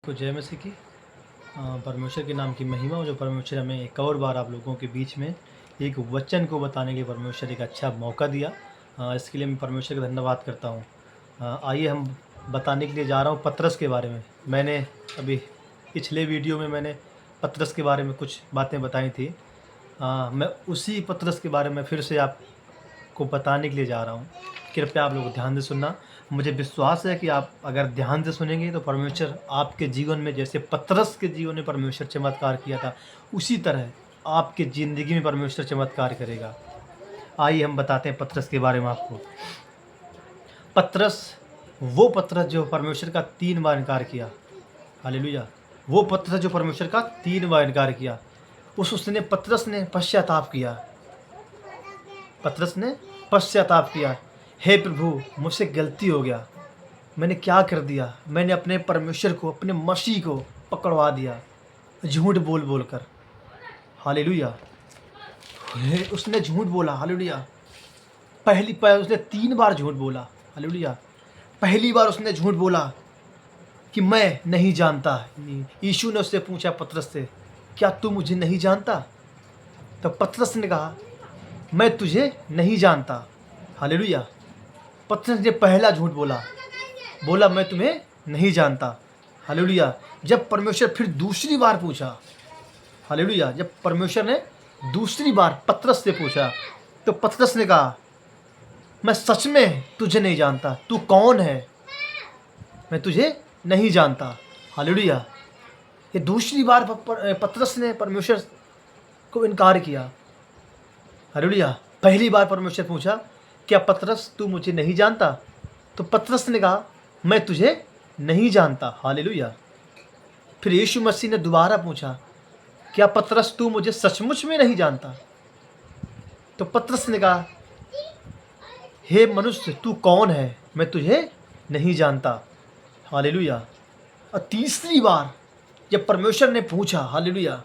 को जय मसीह की परमेश्वर के नाम की महिमा हो। जो परमेश्वर हमें एक और बार आप लोगों के बीच में एक वचन को बताने के परमेश्वर एक अच्छा मौका दिया। इसके लिए मैं परमेश्वर का धन्यवाद करता हूँ। आइए हम बताने के लिए जा रहा हूँ पतरस के बारे में। मैंने अभी पिछले वीडियो में मैंने पतरस के बारे में कुछ बातें बताई थी। मैं उसी पतरस के बारे में फिर से आपको बताने के लिए जा रहा हूँ। कृपया आप लोग ध्यान से सुनना। मुझे विश्वास है कि आप अगर ध्यान से सुनेंगे तो परमेश्वर आपके जीवन में, जैसे पतरस के जीवन में परमेश्वर चमत्कार किया था, उसी तरह आपके ज़िंदगी में परमेश्वर चमत्कार करेगा। आइए हम बताते हैं पतरस के बारे में आपको। पतरस, वो पतरस जो परमेश्वर का 3 बार इनकार किया। हालेलुया। वो पतरस जो परमेश्वर का 3 बार इनकार किया, पतरस ने पश्चाताप किया। पतरस ने पश्चाताप किया। हे प्रभु, मुझसे गलती हो गया। मैंने क्या कर दिया? मैंने अपने परमेश्वर को, अपने मसीह को पकड़वा दिया झूठ बोल बोल कर। हालेलुया। उसने झूठ बोला। हालेलुया। उसने 3 बार झूठ बोला। हालेलुया। पहली बार उसने झूठ बोला कि मैं नहीं जानता। यीशु ने उससे पूछा, पतरस से, क्या तू मुझे नहीं जानता? तो पतरस ने कहा, मैं तुझे नहीं जानता। हालेलुया। पतरस ने पहला झूठ बोला मैं तुम्हें नहीं जानता। हालेलुया। जब परमेश्वर फिर दूसरी बार पूछा, हालेलुया, जब परमेश्वर ने दूसरी बार पतरस से पूछा, तो पतरस ने कहा, मैं सच में तुझे नहीं जानता। तू कौन है? मैं तुझे नहीं जानता। हालेलुया। ये दूसरी बार पतरस ने परमेश्वर को इनकार किया। हालेलुया। पहली बार परमेश्वर पूछा, क्या पतरस तू मुझे नहीं जानता? तो पतरस ने कहा, मैं तुझे नहीं जानता। हालेलुया। फिर यीशु मसीह ने दोबारा पूछा, क्या पतरस तू मुझे सचमुच में नहीं जानता? तो पतरस ने कहा, हे मनुष्य, तू कौन है? मैं तुझे नहीं जानता। हालेलुया। और तीसरी बार जब परमेश्वर ने पूछा, हालेलुया,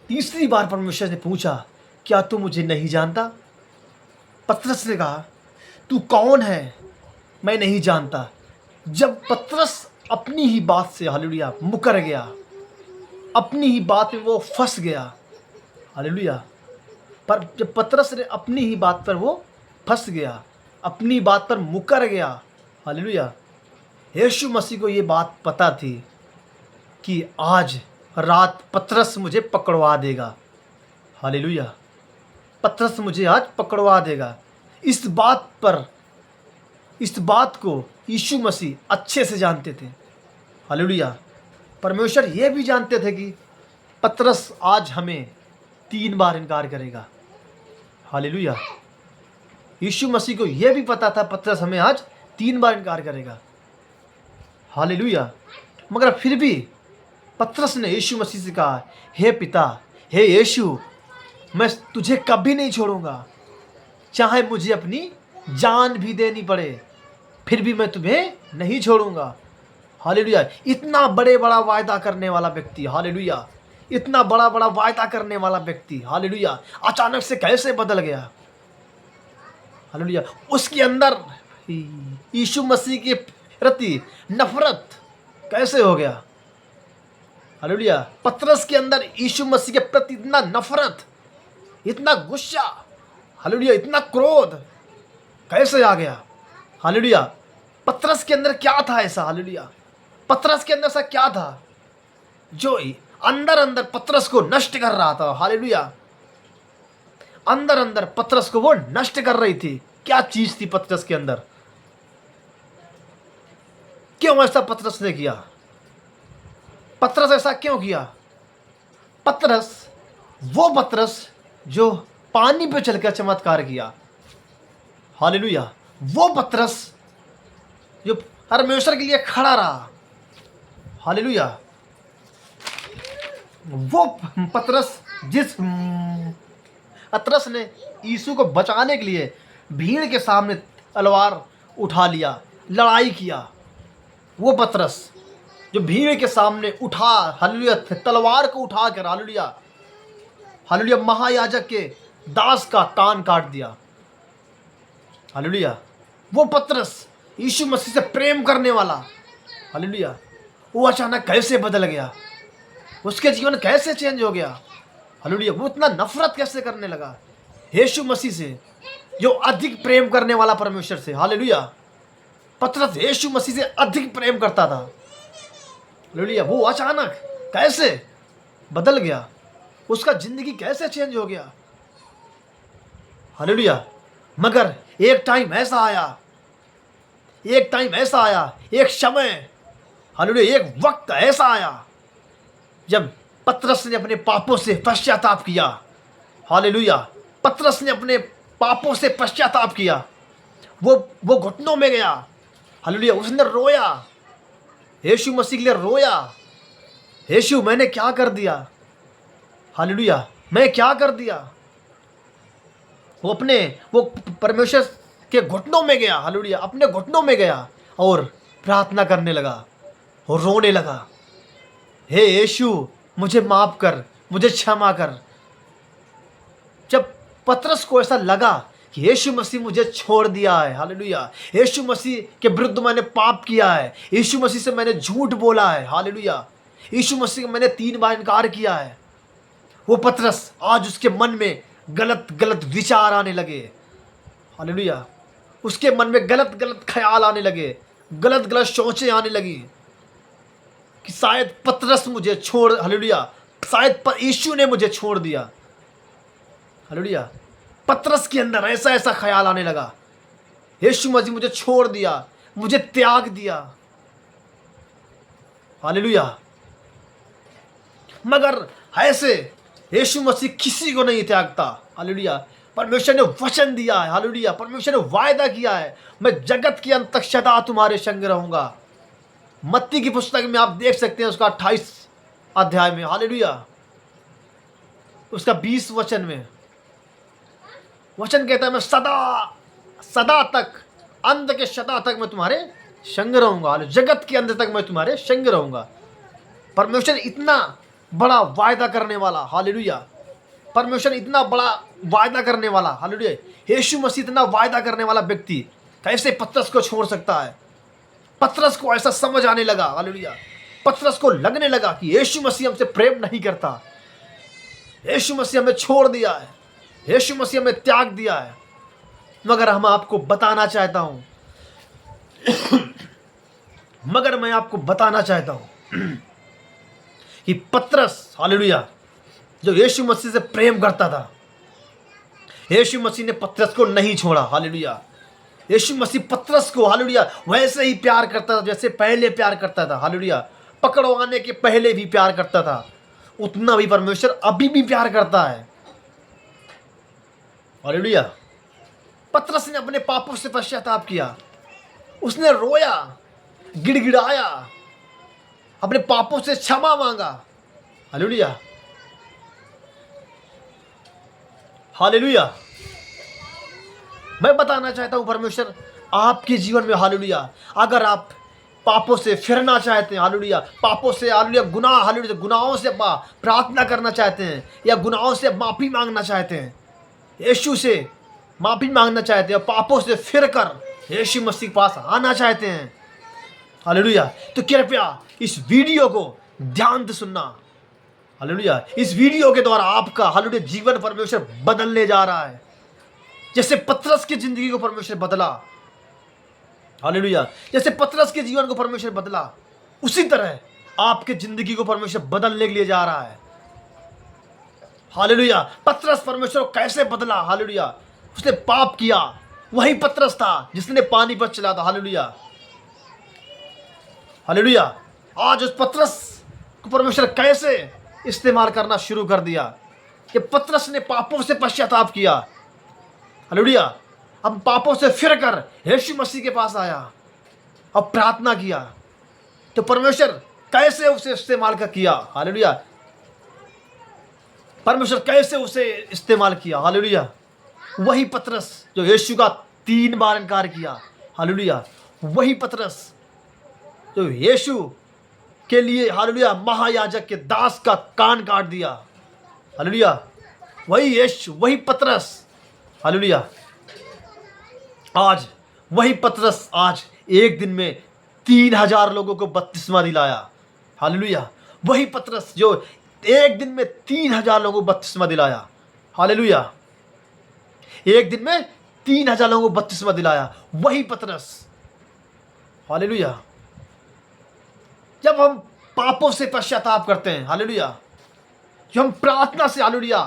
तीसरी बार परमेश्वर ने पूछा, क्या तू मुझे नहीं जानता? पतरस ने कहा, तू कौन है? मैं नहीं जानता। जब पतरस अपनी ही बात से, हालेलुया, मुकर गया, अपनी ही बात में वो फंस गया। हालेलुया। पर जब पतरस ने अपनी ही बात पर वो फंस गया, अपनी बात पर मुकर गया, हालेलुया, यीशु मसीह को ये बात पता थी कि आज रात पतरस मुझे पकड़वा देगा। हालेलुया। पतरस मुझे आज पकड़वा देगा। इस बात को यीशु मसीह अच्छे से जानते थे। हालेलुया। परमेश्वर ये भी जानते थे कि पतरस आज हमें 3 बार इनकार करेगा। हालेलुया। यीशु मसीह को यह भी पता था पतरस हमें आज 3 बार इनकार करेगा। हालेलुया। मगर फिर भी पतरस ने यीशु मसीह से कहा, हे पिता, हे यीशु, मैं तुझे कभी नहीं छोड़ूंगा, चाहे मुझे अपनी जान भी देनी पड़े, फिर भी मैं तुम्हें नहीं छोड़ूंगा। हालेलुया। इतना बड़ा वायदा करने वाला व्यक्ति, हालेलुया, इतना बड़ा वायदा करने वाला व्यक्ति, हालेलुया, अचानक से कैसे बदल गया? हालेलुया। उसके अंदर यीशु मसीह के प्रति नफरत कैसे हो गया? हालेलुया। पतरस के अंदर यीशु मसीह के प्रति इतना नफरत, इतना गुस्सा, हालेलुया, इतना क्रोध कैसे आ गया? हालेलुया। पतरस के अंदर क्या था ऐसा? हालेलुया। पतरस के अंदर ऐसा क्या था जो अंदर पतरस को नष्ट कर रहा था? हालेलुया। अंदर पतरस को वो नष्ट कर रही थी। क्या चीज थी पतरस के अंदर? क्यों ऐसा पतरस ने किया? पतरस ऐसा क्यों किया? वो पतरस जो पानी पे चलकर चमत्कार किया। हालेलुया। वो पतरस जो परमेश्वर के लिए खड़ा रहा। हालेलुया। वो पतरस जिस पतरस ने यीशु को बचाने के लिए भीड़ के सामने तलवार उठा लिया, लड़ाई किया, वो पतरस जो भीड़ के सामने उठा, हालेलुया, तलवार को उठाकर, हालेलुया, महायाजक के दास का कान काट दिया। हालेलुया। वो पतरस यीशु मसीह से प्रेम करने वाला, हालेलुया, वो अचानक कैसे बदल गया, उसके जीवन कैसे चेंज हो गया। हालेलुया। वो इतना नफरत कैसे करने लगा यीशु मसीह से, जो अधिक प्रेम करने वाला परमेश्वर से। हालेलुया। पतरस यीशु मसीह से अधिक प्रेम करता था। हालेलुया। वो अचानक कैसे बदल गया, उसका जिंदगी कैसे चेंज हो गया। हालेलुया। मगर एक टाइम ऐसा आया, एक समय, हालेलुया, एक वक्त ऐसा आया जब पतरस ने अपने पापों से पश्चाताप किया। हालेलुया। पतरस ने अपने पापों से पश्चाताप किया। वो घुटनों में गया। हालेलुया। उसने रोया, यीशु मसीह के लिए रोया। यीशु, मैंने क्या कर दिया। हालेलुया। मैं क्या कर दिया। वो परमेश्वर के घुटनों में गया। हालेलुया। अपने घुटनों में गया और प्रार्थना करने लगा और रोने लगा, हे यीशु, मुझे माफ कर, मुझे क्षमा कर। जब पतरस को ऐसा लगा कि यीशु मसीह मुझे छोड़ दिया है, हालेलुया, यीशु मसीह के विरुद्ध मैंने पाप किया है, यीशु मसीह से मैंने झूठ बोला है, हालेलुया, यीशु मसीह का मैंने 3 बार इनकार किया है, वो पतरस आज उसके मन में गलत गलत विचार आने लगे। हालेलुया। उसके मन में गलत गलत ख्याल आने लगे, गलत गलत सोचें आने लगी कि शायद पतरस मुझे छोड़, हालेलुया, शायद यीशु ने मुझे छोड़ दिया। हालेलुया। पतरस के अंदर ऐसा ऐसा ख्याल आने लगा, यीशु मसीह मुझे छोड़ दिया, मुझे त्याग दिया। हालेलुया। मगर ऐसे यीशु मसीह किसी को नहीं त्यागता। हालेलुया। परमेश्वर ने वचन दिया है। हालेलुया। परमेश्वर ने वायदा किया है, मैं जगत के अंत तक सदा तुम्हारे संग रहूंगा। मत्ती की पुस्तक में आप देख सकते हैं उसका 28 अध्याय में, हालेलुया, उसका 20 वचन में वचन कहता है, मैं सदा सदा तक, अंत के सदा तक मैं तुम्हारे संग रहूंगा। जगत के अंत तक मैं तुम्हारे संग रहूंगा। परमेश्वर इतना बड़ा वायदा करने वाला, हालेलुया, परमेश्वर इतना बड़ा वायदा करने वाला, हालेलुया, यीशु मसीह इतना वायदा करने वाला व्यक्ति कैसे पतरस को छोड़ सकता है। पतरस को ऐसा समझ आने लगा, हालेलुया, पतरस को लगने लगा कि यीशु मसीह हमसे प्रेम नहीं करता, यीशु मसीह हमें छोड़ दिया है, यीशु मसीह हमें त्याग दिया है। मगर हम आपको बताना चाहता हूं मगर मैं आपको बताना चाहता हूं कि पतरस, हालेलुया, जो यीशु मसीह से प्रेम करता था, यीशु मसीह ने पतरस को नहीं छोड़ा। हालेलुया। यीशु मसीह पतरस को, हालेलुया, वैसे ही प्यार करता था जैसे पहले प्यार करता था। हालेलुया। पकड़वाने के पहले भी प्यार करता था, उतना भी परमेश्वर अभी भी प्यार करता है। हालेलुया। पतरस ने अपने पापों से पश्चाताप किया, उसने रोया, गिड़गिड़ाया, अपने पापों से क्षमा मांगा। हालेलुया। हालेलुया। मैं बताना चाहता हूं परमेश्वर आपके जीवन में, हालेलुया, अगर आप पापों से फिरना चाहते हैं, हालेलुया, पापों से, हालेलुया, गुनाह, हालेलुया, गुनाहों से प्रार्थना करना चाहते हैं या गुनाहों से माफी मांगना चाहते हैं, यीशु से माफी मांगना चाहते हैं, पापों से फिरकर यीशु मसीह के पास आना चाहते हैं, हालेलुया, तो कृपया इस वीडियो को ध्यान से सुनना। हालेलुया। इस वीडियो के द्वारा आपका, हालेलुया, जीवन परमेश्वर बदलने जा रहा है। जैसे पतरस की जिंदगी को परमेश्वर बदला, हालेलुया, जैसे पतरस के जीवन को परमेश्वर बदला, उसी तरह आपके जिंदगी को परमेश्वर बदलने के लिए जा रहा है। हालेलुया। पतरस परमेश्वर को कैसे बदला, हालेलुया, उसने पाप किया, वही पतरस था जिसने पानी पर चला था। हालेलुया। हालेलुया। आज उस पतरस को परमेश्वर कैसे इस्तेमाल करना शुरू कर दिया कि पतरस ने पापों से पश्चाताप किया। हालेलुया। अब पापों से फिरकर यीशु मसीह के पास आया और प्रार्थना किया, तो परमेश्वर कैसे उसे इस्तेमाल किया। हालेलुया। परमेश्वर कैसे उसे इस्तेमाल किया। हालेलुया। वही पतरस जो यीशु का 3 बार इनकार किया, हालेलुया, वही पतरस जो यीशु के लिए, हालेलुया, महायाजक के दास का कान काट दिया। हालेलुया। वही यीशु, वही पतरस, हालेलुया, आज वही पतरस आज एक दिन में 3000 लोगों को बपतिस्मा दिलाया। हालेलुया। वही पतरस जो एक दिन में 3,000 लोगों को बपतिस्मा दिलाया। हालेलुया। एक दिन में 3,000 लोगों को बपतिस्मा दिलाया, वही पतरस। हालेलुया। जब हम पापों से पश्चाताप करते हैं, हालेलुया, जब हम प्रार्थना से, हालेलुया,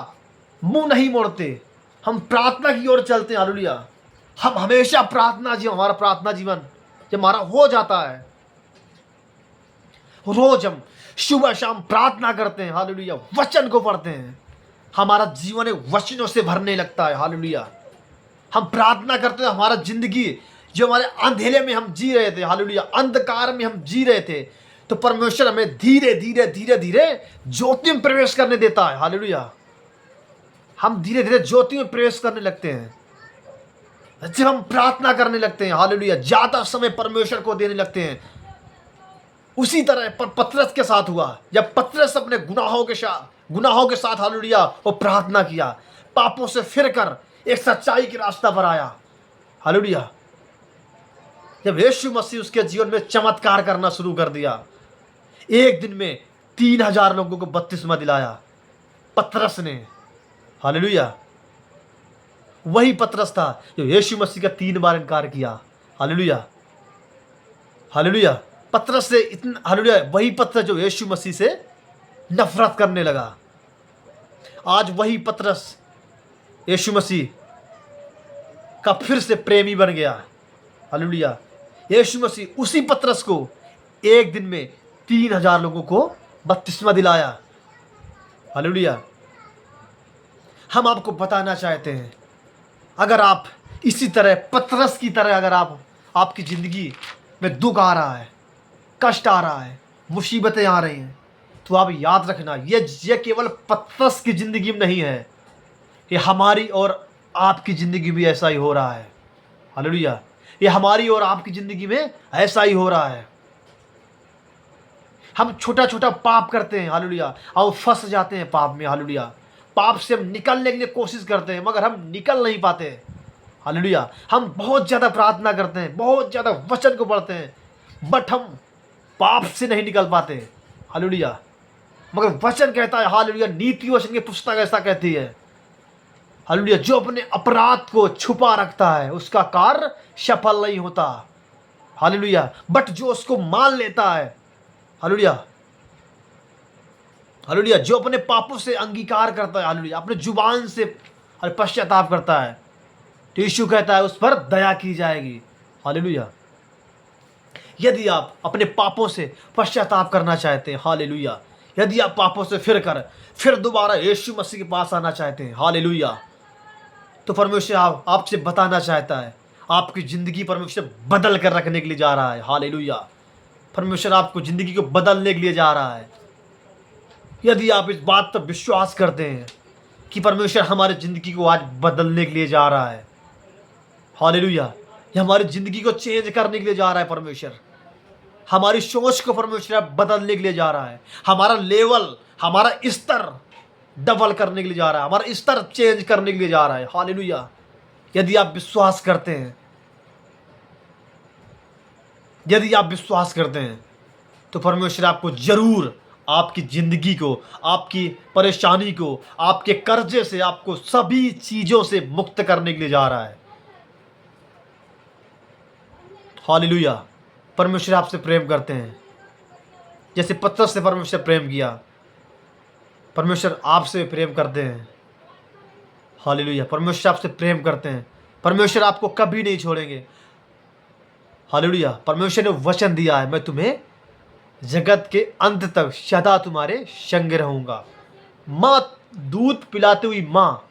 मुंह नहीं मोड़ते, हम प्रार्थना की ओर चलते हैं, हालेलुया, हम हमेशा प्रार्थना जीवन, हमारा प्रार्थना जीवन जब हमारा हो जाता है, रोज हम सुबह शाम प्रार्थना करते हैं, हालेलुया, वचन को पढ़ते हैं, हमारा जीवन एक वचनों से भरने लगता है। हालेलुया। हम प्रार्थना करते हैं, हमारा जिंदगी जो हमारे अंधेरे में हम जी रहे थे, हालेलुया, अंधकार में हम जी रहे थे, तो परमेश्वर हमें धीरे धीरे धीरे धीरे ज्योति में प्रवेश करने देता है। हालेलुया। हम धीरे धीरे ज्योति में प्रवेश करने लगते हैं जब हम प्रार्थना करने लगते हैं। हालेलुया। ज्यादा समय परमेश्वर को देने लगते हैं। उसी तरह पतरस के साथ हुआ, जब पतरस अपने गुनाहों के साथ हालेलुया वो प्रार्थना किया, पापों से फिरकर एक सच्चाई के रास्ता पर आया। हालेलुया। जब यीशु मसीह उसके जीवन में चमत्कार करना शुरू कर दिया, एक दिन में 3,000 लोगों को बपतिस्मा दिलाया पतरस ने। हालेलुया। वही पतरस था जो यीशु मसीह का 3 बार इनकार किया। हालेलुया। हालेलुया। पतरस से इतना, हालेलुया, वही पतरस जो यीशु मसीह से नफरत करने लगा, आज वही पतरस यीशु मसीह का फिर से प्रेमी बन गया। हालेलुया। यीशु मसीह उसी पतरस को एक दिन में 3,000 लोगों को बपतिस्मा दिलाया। हालेलुया। हम आपको बताना चाहते हैं, अगर आप इसी तरह पतरस की तरह, अगर आपकी ज़िंदगी में दुख आ रहा है, कष्ट आ रहा है, मुसीबतें आ रही हैं, तो आप याद रखना, ये केवल पतरस की ज़िंदगी में नहीं है, ये हमारी और आपकी ज़िंदगी भी ऐसा ही हो रहा है। हालेलुया। ये हमारी और आपकी ज़िंदगी में ऐसा ही हो रहा है। हम छोटा छोटा पाप करते हैं, हालेलुया, और फंस जाते हैं पाप में। हालेलुया। पाप से हम निकलने के लिए कोशिश करते हैं, मगर हम निकल नहीं पाते। हालेलुया। हम बहुत ज़्यादा प्रार्थना करते हैं, बहुत ज़्यादा वचन को पढ़ते हैं, बट हम पाप से नहीं निकल पाते। हालेलुया। मगर वचन कहता है, हालेलुया, नीति वचन की पुस्तक ऐसा कहती है, हालेलुया, जो अपने अपराध को छुपा रखता है उसका कार्य सफल नहीं होता। हालेलुया। बट जो उसको मान लेता है, हालेलुया, हालेलुया, जो अपने पापों से अंगीकार करता है, हालेलुया, अपने जुबान से पश्चाताप करता है, तो यीशु कहता है उस पर दया की जाएगी। हालेलुया। यदि आप अपने पापों से पश्चाताप करना चाहते हैं, हालेलुया, यदि आप पापों से फिर दोबारा यीशु मसीह के पास आना चाहते हैं, हालेलुया, तो परमेश्वर आपसे बताना चाहता है, आपकी ज़िंदगी परमेश्वर बदल कर रखने के लिए जा रहा है। हालेलुया। परमेश्वर आपको ज़िंदगी को बदलने के लिए जा रहा है। यदि आप इस बात पर विश्वास करते हैं कि परमेश्वर हमारी ज़िंदगी को आज बदलने के लिए जा रहा है, हालेलुया, ये हमारी ज़िंदगी को चेंज करने के लिए जा रहा है परमेश्वर, हमारी सोच को परमेश्वर बदलने के लिए जा रहा है, हमारा लेवल, हमारा स्तर डबल करने के लिए जा रहा है, हमारा स्तर चेंज करने के लिए जा रहा है। हालेलुया। यदि आप विश्वास करते हैं, यदि आप विश्वास करते हैं, तो परमेश्वर आपको जरूर आपकी ज़िंदगी को, आपकी परेशानी को, आपके कर्जे से, आपको सभी चीज़ों से मुक्त करने के लिए जा रहा है। हालेलुया। परमेश्वर आपसे प्रेम करते हैं, जैसे पतरस से परमेश्वर प्रेम किया, परमेश्वर आपसे प्रेम करते हैं। हालेलुया। परमेश्वर आपसे प्रेम करते हैं, परमेश्वर आपको कभी नहीं छोड़ेंगे। हालेलुया। परमेश्वर ने वचन दिया है, मैं तुम्हें जगत के अंत तक सदा तुम्हारे संग रहूंगा। माँ, दूध पिलाती हुई माँ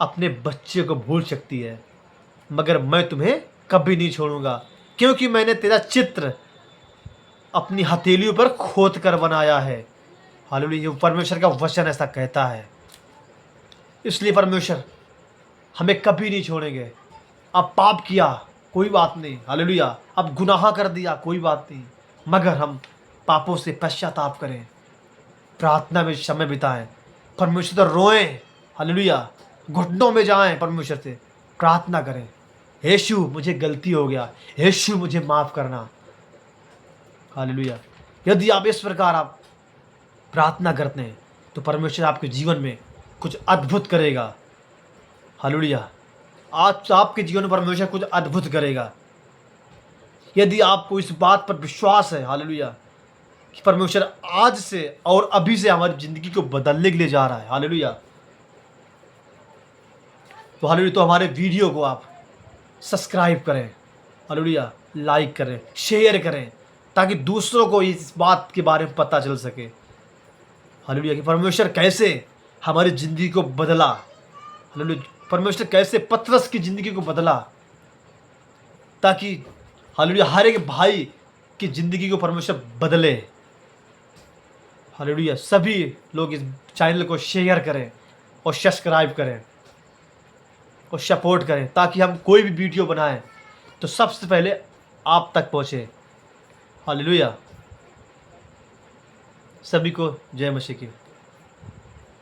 अपने बच्चे को भूल सकती है, मगर मैं तुम्हें कभी नहीं छोड़ूंगा, क्योंकि मैंने तेरा चित्र अपनी हथेलियों पर खोद कर बनाया है। हालेलुया। परमेश्वर का वचन ऐसा कहता है, इसलिए परमेश्वर हमें कभी नहीं छोड़ेंगे। अब पाप किया कोई बात नहीं, हालेलुया, अब गुनाह कर दिया कोई बात नहीं, मगर हम पापों से पश्चाताप करें, प्रार्थना में समय बिताएं, परमेश्वर से रोएं, हालेलुया, घुटनों में जाएं, परमेश्वर से प्रार्थना करें, यीशु मुझे गलती हो गया, यीशु मुझे माफ़ करना। हालेलुया। यदि आप इस प्रकार आप प्रार्थना करते हैं तो परमेश्वर आपके जीवन में कुछ अद्भुत करेगा। हालेलुया। आज आपके जीवन में परमेश्वर कुछ अद्भुत करेगा। यदि आपको इस बात पर विश्वास है, हालेलुया, कि परमेश्वर आज से और अभी से हमारी ज़िंदगी को बदलने के लिए जा रहा है, हालेलुया, तो हालेलुया, तो हमारे वीडियो को आप सब्सक्राइब करें, हालेलुया, लाइक करें, शेयर करें, ताकि दूसरों को इस बात के बारे में पता चल सके, हालेलुया, कि परमेश्वर कैसे हमारी ज़िंदगी को बदला, हालेलुया, परमेश्वर कैसे पतरस की ज़िंदगी को बदला, ताकि हालेलुया हर एक भाई की ज़िंदगी को परमेश्वर बदले। हालेलुया, सभी लोग इस चैनल को शेयर करें और सब्सक्राइब करें और सपोर्ट करें, ताकि हम कोई भी वीडियो बनाएं तो सबसे पहले आप तक पहुँचे। हालेलुया। सभी को जय मसीह की।